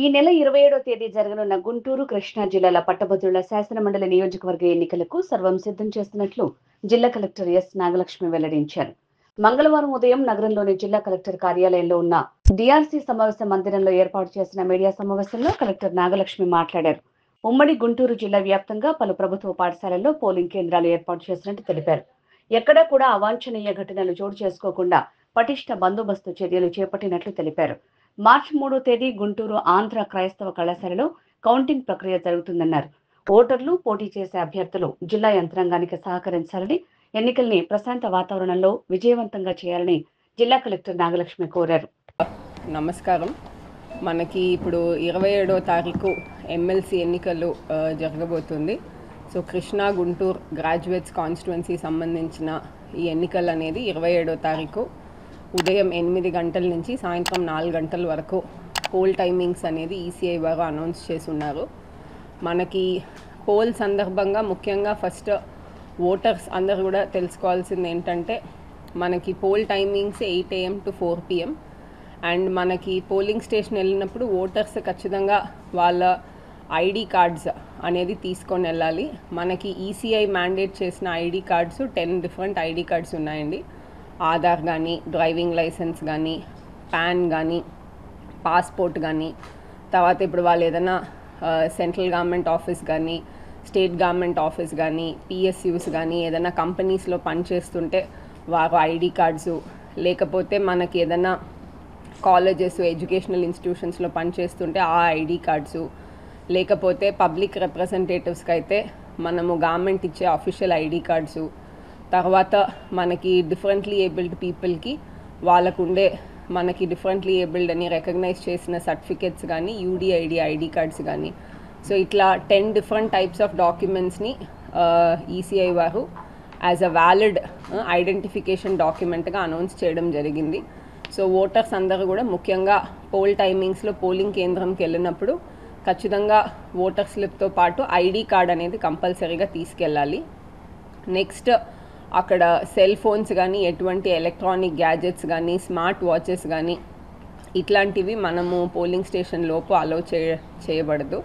ఈ నెల 27వ తేదీ జరగనున్న గుంటూరు, కృష్ణా జిల్లాల పట్టభద్రుల శాసనమండలి నియోజకవర్గ ఎన్నికలకు సర్వం సిద్ధం చేస్తున్నట్లు జిల్లా కలెక్టర్ ఎస్ నాగలక్ష్మి వెల్లడించారు. మంగళవారం ఉదయం నగరంలోని జిల్లా కలెక్టర్ కార్యాలయంలో ఉన్న డిఆర్సీ సమావేశ మందిరంలో ఏర్పాటు చేసిన మీడియా సమావేశంలో కలెక్టర్ నాగలక్ష్మి మాట్లాడారు. ఉమ్మడి గుంటూరు జిల్లా వ్యాప్తంగా పలు ప్రభుత్వ పాఠశాలల్లో పోలింగ్ కేంద్రాలు ఏర్పాటు చేసినట్టు తెలిపారు. ఎక్కడా కూడా అవాంఛనీయ ఘటనలు చోటు చేసుకోకుండా పటిష్ట బందోబస్తు చర్యలు చేపట్టినట్లు తెలిపారు. మార్చి 3వ తేదీ గుంటూరు ఆంధ్ర క్రైస్తవ కళాశాలలో కౌంటింగ్ ప్రక్రియ జరుగుతుందన్నారు. ఓటర్లు, పోటీ చేసే అభ్యర్థులు జిల్లా యంత్రాంగానికి సహకరించాలని, ఎన్నికల్ని ప్రశాంత వాతావరణంలో విజయవంతంగా చేయాలని జిల్లా కలెక్టర్ నాగలక్ష్మి కోరారు. నమస్కారం. మనకి ఇప్పుడు 27వ తారీఖు ఎమ్మెల్సీ ఎన్నికలు జరగబోతుంది. So Krishna Guntur graduates constituency సంబంధించిన ఈ ఎన్నికలు అనేది 27వ తారీఖు ఉదయం 8 గంటల నుంచి సాయంత్రం 4 గంటల వరకు పోల్ టైమింగ్స్ అనేది ఈసీఐ వారు అనౌన్స్ చేసి ఉన్నారు. మనకి పోల్ సందర్భంగా ముఖ్యంగా ఫస్ట్ ఓటర్స్ అందరూ కూడా తెలుసుకోవాల్సింది ఏంటంటే, మనకి poll timings 8 AM to 4 PM. And మనకి పోలింగ్ స్టేషన్ వెళ్ళినప్పుడు ఓటర్స్ ఖచ్చితంగా వాళ్ళ ఐడి కార్డ్స్ అనేది తీసుకొని వెళ్ళాలి. మనకి ఈసీఐ మ్యాండేట్ చేసిన ID cards 10 different ID cards ఉన్నాయండి. ఆధార్ కానీ, డ్రైవింగ్ లైసెన్స్ కానీ, పాన్ కానీ, పాస్పోర్ట్ కానీ, తర్వాత ఇప్పుడు వాళ్ళు ఏదైనా సెంట్రల్ గవర్నమెంట్ ఆఫీస్ కానీ, స్టేట్ గవర్నమెంట్ ఆఫీస్ కానీ, పిఎస్యూస్ కానీ ఏదైనా కంపెనీస్లో పనిచేస్తుంటే వారు ఐడి కార్డ్సు, లేకపోతే మనకి ఏదైనా కాలేజెస్, ఎడ్యుకేషనల్ ఇన్స్టిట్యూషన్స్లో పనిచేస్తుంటే ఆ ఐడి కార్డ్సు, లేకపోతే పబ్లిక్ రిప్రజెంటేటివ్స్కి అయితే మనము గవర్నమెంట్ ఇచ్చే అఫీషియల్ ఐడి కార్డ్సు, తర్వాత మనకి డిఫరెంట్లీ ఏబుల్డ్ పీపుల్కి వాళ్ళకు ఉండే మనకి డిఫరెంట్లీ ఏబుల్డ్ అని రికగ్నైజ్ చేసిన సర్టిఫికెట్స్ కానీ, యూడిఐడి ఐడి కార్డ్స్ కానీ, సో ఇట్లా 10 డిఫరెంట్ టైప్స్ ఆఫ్ డాక్యుమెంట్స్ని ఈసీఐ వారు యాజ్ అ వ్యాలిడ్ ఐడెంటిఫికేషన్ డాక్యుమెంట్గా అనౌన్స్ చేయడం జరిగింది. సో ఓటర్స్ అందరూ కూడా ముఖ్యంగా పోల్ టైమింగ్స్లో పోలింగ్ కేంద్రంకి వెళ్ళినప్పుడు ఖచ్చితంగా ఓటర్ స్లిప్తో పాటు ఐడి కార్డ్ అనేది కంపల్సరీగా తీసుకెళ్ళాలి. నెక్స్ట్ అక్కడ సెల్ ఫోన్స్ కానీ, ఎటువంటి ఎలక్ట్రానిక్ గ్యాజెట్స్ కానీ, స్మార్ట్ వాచెస్ కానీ ఇట్లాంటివి మనము పోలింగ్ స్టేషన్ లోపు అలౌ చేయబడదు.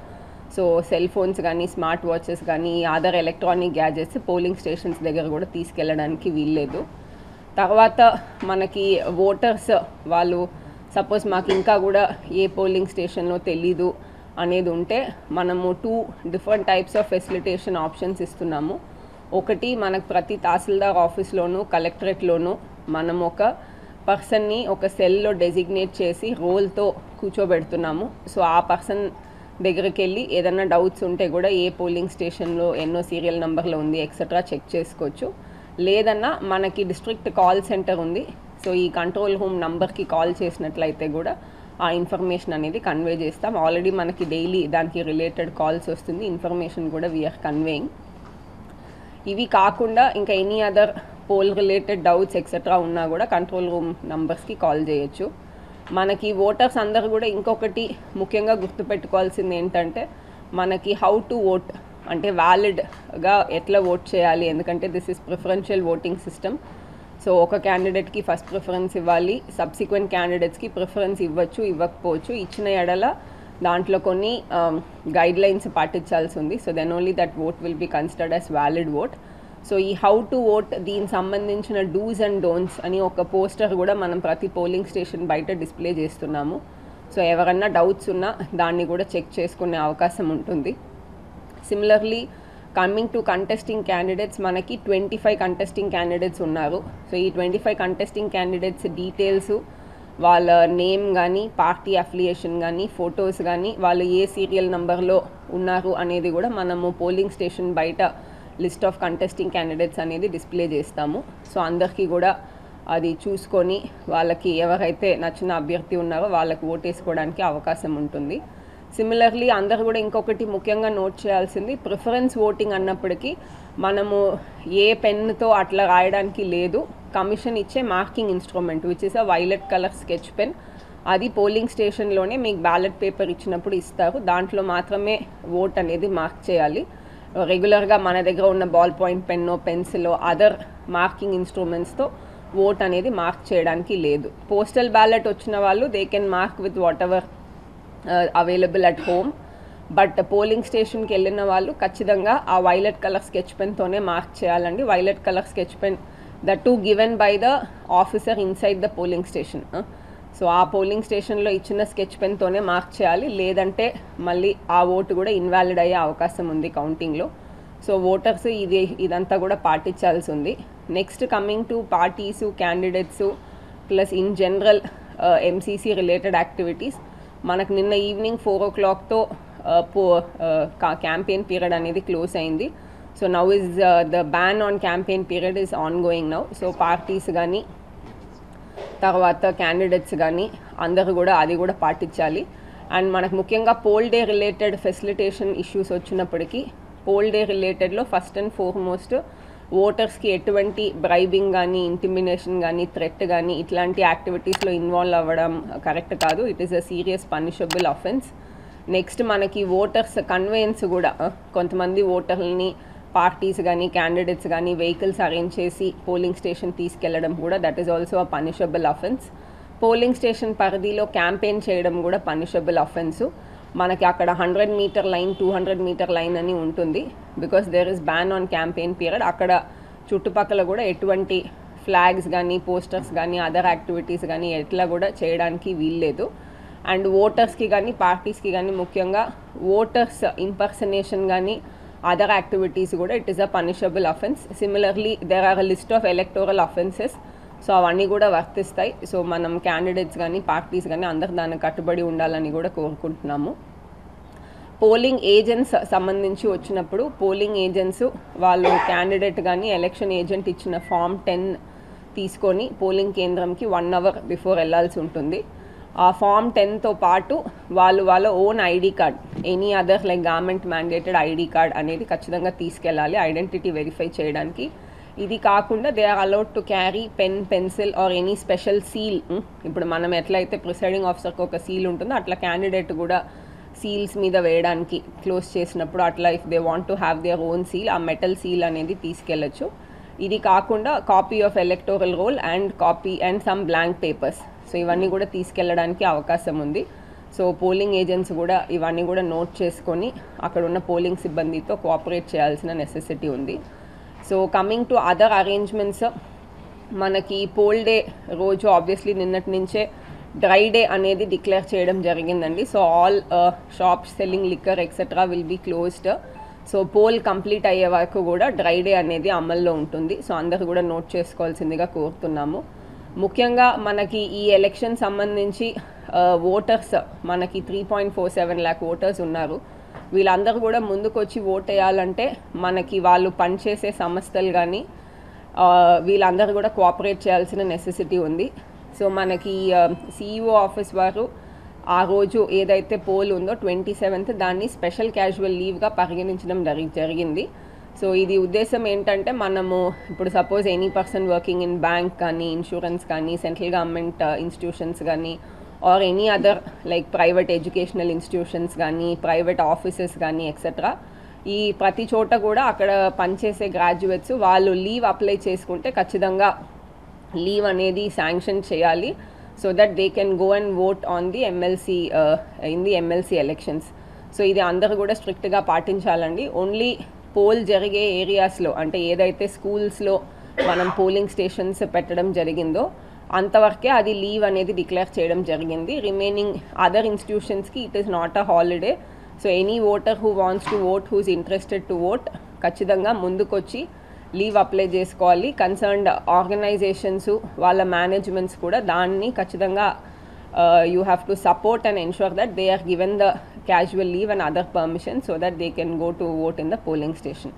సో సెల్ ఫోన్స్ కానీ, స్మార్ట్ వాచెస్ కానీ, other electronic gadgets polling stations దగ్గర కూడా తీసుకెళ్ళడానికి వీల్లేదు. తర్వాత మనకి ఓటర్స్ వాళ్ళు సపోజ్ మాకు ఇంకా కూడా ఏ పోలింగ్ స్టేషన్లో తెలీదు అనేది ఉంటే మనము 2 different types of facilitation options ఇస్తున్నాము. ఒకటి, మనకు ప్రతి తహసీల్దార్ ఆఫీస్లోనూ, కలెక్టరేట్లోనూ మనం ఒక పర్సన్ని ఒక సెల్లో డెసిగ్నేట్ చేసి రోల్తో కూర్చోబెడుతున్నాము. సో ఆ పర్సన్ దగ్గరికి వెళ్ళి ఏదైనా డౌట్స్ ఉంటే కూడా ఏ పోలింగ్ స్టేషన్లో ఎన్నో సీరియల్ నెంబర్లో ఉంది ఎక్సెట్రా చెక్ చేసుకోవచ్చు. లేదన్నా మనకి డిస్ట్రిక్ట్ కాల్ సెంటర్ ఉంది. సో ఈ కంట్రోల్ రూమ్ నంబర్కి కాల్ చేసినట్లయితే కూడా ఆ ఇన్ఫర్మేషన్ అనేది కన్వే చేస్తాం. ఆల్రెడీ మనకి డైలీ దానికి రిలేటెడ్ కాల్స్ వస్తుంది, ఇన్ఫర్మేషన్ కూడా వీఆర్ కన్వేయింగ్. ఇవి కాకుండా ఇంకా any other poll related doubts etcetera ఉన్నా కూడా కంట్రోల్ రూమ్ నంబర్స్కి కాల్ చేయొచ్చు. మనకి ఓటర్స్ అందరూ కూడా ఇంకొకటి ముఖ్యంగా గుర్తుపెట్టుకోవాల్సింది ఏంటంటే, మనకి హౌ టు ఓట్ అంటే వ్యాలిడ్గా ఎట్లా ఓట్ చేయాలి, ఎందుకంటే this is preferential voting system. So ఒక క్యాండిడేట్కి ఫస్ట్ ప్రిఫరెన్స్ ఇవ్వాలి, సబ్సిక్వెంట్ క్యాండిడేట్స్కి ప్రిఫరెన్స్ ఇవ్వచ్చు, ఇవ్వకపోవచ్చు. ఇచ్చిన ఎడల దాంట్లో కొన్ని గైడ్లైన్స్ పాటించాల్సి ఉంది. So then only that vote will be considered as valid vote. So ఈ హౌ టు ఓట్ దీనికి సంబంధించిన డూస్ అండ్ డోంట్స్ అని ఒక పోస్టర్ కూడా మనం ప్రతి పోలింగ్ స్టేషన్ బయట డిస్ప్లే చేస్తున్నాము. సో ఎవరన్నా డౌట్స్ ఉన్నా దాన్ని కూడా చెక్ చేసుకునే అవకాశం ఉంటుంది. Similarly coming to contesting candidates, మనకి 25 కంటెస్టింగ్ క్యాండిడేట్స్ ఉన్నారు. సో ఈ 25 కంటెస్టింగ్ క్యాండిడేట్స్ డీటెయిల్స్, వాళ్ళ నేమ్ కానీ, పార్టీ అఫిలియేషన్ కానీ, ఫొటోస్ కానీ, వాళ్ళు ఏ సీరియల్ నెంబర్లో ఉన్నారు అనేది కూడా మనము పోలింగ్ స్టేషన్ బయట లిస్ట్ ఆఫ్ కంటెస్టింగ్ క్యాండిడేట్స్ అనేది డిస్ప్లే చేస్తాము. సో అందరికీ కూడా అది చూసుకొని వాళ్ళకి ఎవరైతే నచ్చిన అభ్యర్థి ఉన్నారో వాళ్ళకి ఓటేసుకోవడానికి అవకాశం ఉంటుంది. సిమిలర్లీ అందరూ కూడా ఇంకొకటి ముఖ్యంగా నోట్ చేయాల్సింది, ప్రిఫరెన్స్ ఓటింగ్ అన్నప్పటికీ మనము ఏ పెన్తో అట్లా రాయడానికి లేదు. కమిషన్ ఇచ్చే marking instrument which is a violet colour sketch pen, అది పోలింగ్ స్టేషన్లోనే మీకు బ్యాలెట్ పేపర్ ఇచ్చినప్పుడు ఇస్తారు. దాంట్లో మాత్రమే ఓట్ అనేది మార్క్ చేయాలి. రెగ్యులర్గా మన దగ్గర ఉన్న బాల్ పాయింట్ పెన్నో, పెన్సిలో, అదర్ మార్కింగ్ ఇన్స్ట్రుమెంట్స్తో ఓట్ అనేది మార్క్ చేయడానికి లేదు. పోస్టల్ బ్యాలెట్ వచ్చిన వాళ్ళు they can mark with whatever available at home. But polling స్టేషన్కి వెళ్ళిన వాళ్ళు ఖచ్చితంగా ఆ వైలెట్ కలర్ స్కెచ్ పెన్తోనే మార్క్ చేయాలండి. Violet colour sketch pen that to given by the officer inside the polling station. So ఆ పోలింగ్ స్టేషన్లో ఇచ్చిన స్కెచ్ పెన్తోనే మార్క్ చేయాలి, లేదంటే మళ్ళీ ఆ ఓటు కూడా ఇన్వాలిడ్ అయ్యే అవకాశం ఉంది కౌంటింగ్లో. సో ఓటర్స్ ఇదంతా కూడా పాటించాల్సి ఉంది. Next coming to parties, candidates plus in general MCC related activities, మనకు నిన్న ఈవినింగ్ 4 o'clockతో క్యాంపెయిన్ పీరియడ్ అనేది క్లోజ్ అయింది. So now is the ban on campaign period is ongoing now. So parties కానీ తర్వాత క్యాండిడేట్స్ కానీ అందరూ కూడా అది కూడా పాటించాలి. అండ్ మనకు ముఖ్యంగా poll day related facilitation issues వచ్చినప్పటికీ పోల్ డే రిలేటెడ్లో ఫస్ట్ అండ్ ఫార్మోస్ట్ ఓటర్స్కి ఎటువంటి బ్రైబింగ్ కానీ, ఇంటిమినేషన్ కానీ, థ్రెట్ కానీ ఇట్లాంటి యాక్టివిటీస్లో ఇన్వాల్వ్ అవ్వడం కరెక్ట్ కాదు. It is a serious punishable offence. Next మనకి ఓటర్స్ కన్వేయన్స్ కూడా, కొంతమంది ఓటర్లని పార్టీస్ కానీ క్యాండిడేట్స్ కానీ వెహికల్స్ అరేంజ్ చేసి పోలింగ్ స్టేషన్ తీసుకెళ్లడం కూడా that is also a punishable offence. Polling station పరిధిలో క్యాంపెయిన్ చేయడం కూడా పనిషబుల్ అఫెన్సు. మనకి అక్కడ 100 meter లైన్, 200 meter లైన్ అని ఉంటుంది. Because there is ban on campaign period. అక్కడ చుట్టుపక్కల కూడా ఎటువంటి ఫ్లాగ్స్ కానీ, పోస్టర్స్ కానీ, అదర్ యాక్టివిటీస్ కానీ ఎట్లా కూడా చేయడానికి వీల్లేదు. అండ్ ఓటర్స్కి కానీ పార్టీస్కి కానీ ముఖ్యంగా ఓటర్స్ ఇంపర్సనేషన్ కానీ అదర్ యాక్టివిటీస్ కూడా it is a punishable offence. Similarly there are a list of electoral offences. So అవన్నీ కూడా వర్తిస్తాయి. సో మనం క్యాండిడేట్స్ కానీ పార్టీస్ కానీ అందరు దానికి కట్టుబడి ఉండాలని కూడా కోరుకుంటున్నాము. పోలింగ్ ఏజెంట్స్ సంబంధించి వచ్చినప్పుడు పోలింగ్ ఏజెంట్స్ వాళ్ళు క్యాండిడేట్ కానీ ఎలక్షన్ ఏజెంట్ ఇచ్చిన Form 10 తీసుకొని పోలింగ్ కేంద్రంకి 1 hour బిఫోర్ వెళ్ళాల్సి ఉంటుంది. ఆ Form 10తో పాటు వాళ్ళ own ID card, any other like government mandated ID card అనేది ఖచ్చితంగా తీసుకెళ్ళాలి ఐడెంటిటీ వెరిఫై చేయడానికి. ఇది కాకుండా they are allowed to carry pen, pencil or any special seal. ఇప్పుడు మనం ఎట్లయితే ప్రిసైడింగ్ ఆఫీసర్కి ఒక సీల్ ఉంటుందో అట్లా క్యాండిడేట్ కూడా సీల్స్ మీద వేయడానికి క్లోజ్ చేసినప్పుడు అట్లా if they want to have their own seal, ఆ మెటల్ సీల్ అనేది తీసుకెళ్ళచ్చు. ఇది కాకుండా copy of electoral roll and copy and some blank papers. So ఇవన్నీ కూడా తీసుకెళ్ళడానికి అవకాశం ఉంది. సో పోలింగ్ ఏజెంట్స్ కూడా ఇవన్నీ కూడా నోట్ చేసుకొని అక్కడ ఉన్న పోలింగ్ సిబ్బందితో కోఆపరేట్ చేయాల్సిన నెసెసిటీ ఉంది. So coming to other arrangements, మనకి పోల్ డే రోజు ఆబ్వియస్లీ నిన్నటి నుంచే డ్రై డే అనేది డిక్లేర్ చేయడం జరిగిందండి. So all shops selling liquor etcetera will be closed. So poll complete అయ్యే వరకు కూడా డ్రై డే అనేది అమల్లో ఉంటుంది. సో అందరూ కూడా నోట్ చేసుకోవాల్సిందిగా కోరుతున్నాము. ముఖ్యంగా మనకి ఈ ఎలక్షన్ సంబంధించి ఓటర్స్ మనకి 3.47 lakh ఓటర్స్ ఉన్నారు. వీళ్ళందరూ కూడా ముందుకు వచ్చి ఓట్ వేయాలంటే మనకి వాళ్ళు పనిచేసే సంస్థలు కానీ వీళ్ళందరూ కూడా కోఆపరేట్ చేయాల్సిన నెసెసిటీ ఉంది. సో మనకి CEO ఆఫీస్ వారు ఆ రోజు ఏదైతే పోల్ ఉందో 27th దాన్ని స్పెషల్ క్యాజువల్ లీవ్గా పరిగణించడం జరిగింది. సో ఇది ఉద్దేశం ఏంటంటే మనము ఇప్పుడు suppose any person working in bank కానీ, ఇన్సూరెన్స్ కానీ, సెంట్రల్ గవర్నమెంట్ ఇన్స్టిట్యూషన్స్ కానీ or any other like private educational institutions కానీ, ప్రైవేట్ ఆఫీసెస్ కానీ ఎక్సెట్రా, ఈ ప్రతి చోట కూడా అక్కడ పనిచేసే గ్రాడ్యుయేట్స్ వాళ్ళు లీవ్ అప్లై చేసుకుంటే ఖచ్చితంగా లీవ్ అనేది శాంక్షన్ చేయాలి. So that they can go and vote on the MLC elections. So ఇది అందరూ కూడా స్ట్రిక్ట్గా పాటించాలండి. ఓన్లీ పోల్ జరిగే ఏరియాస్లో అంటే ఏదైతే స్కూల్స్లో మనం పోలింగ్ స్టేషన్స్ పెట్టడం జరిగిందో అంతవరకే అది లీవ్ అనేది డిక్లేర్ చేయడం జరిగింది. రిమైనింగ్ అదర్ ఇన్స్టిట్యూషన్స్కి it is not a holiday. So any voter who wants to vote, who is interested to vote ఖచ్చితంగా ముందుకొచ్చి లీవ్ అప్లై చేసుకోవాలి. కన్సర్న్డ్ ఆర్గనైజేషన్స్ వాళ్ళ మేనేజ్మెంట్స్ కూడా దాన్ని ఖచ్చితంగా you have to support and ensure that they are given the casual leave and other permissions so that they can go to vote in the polling station.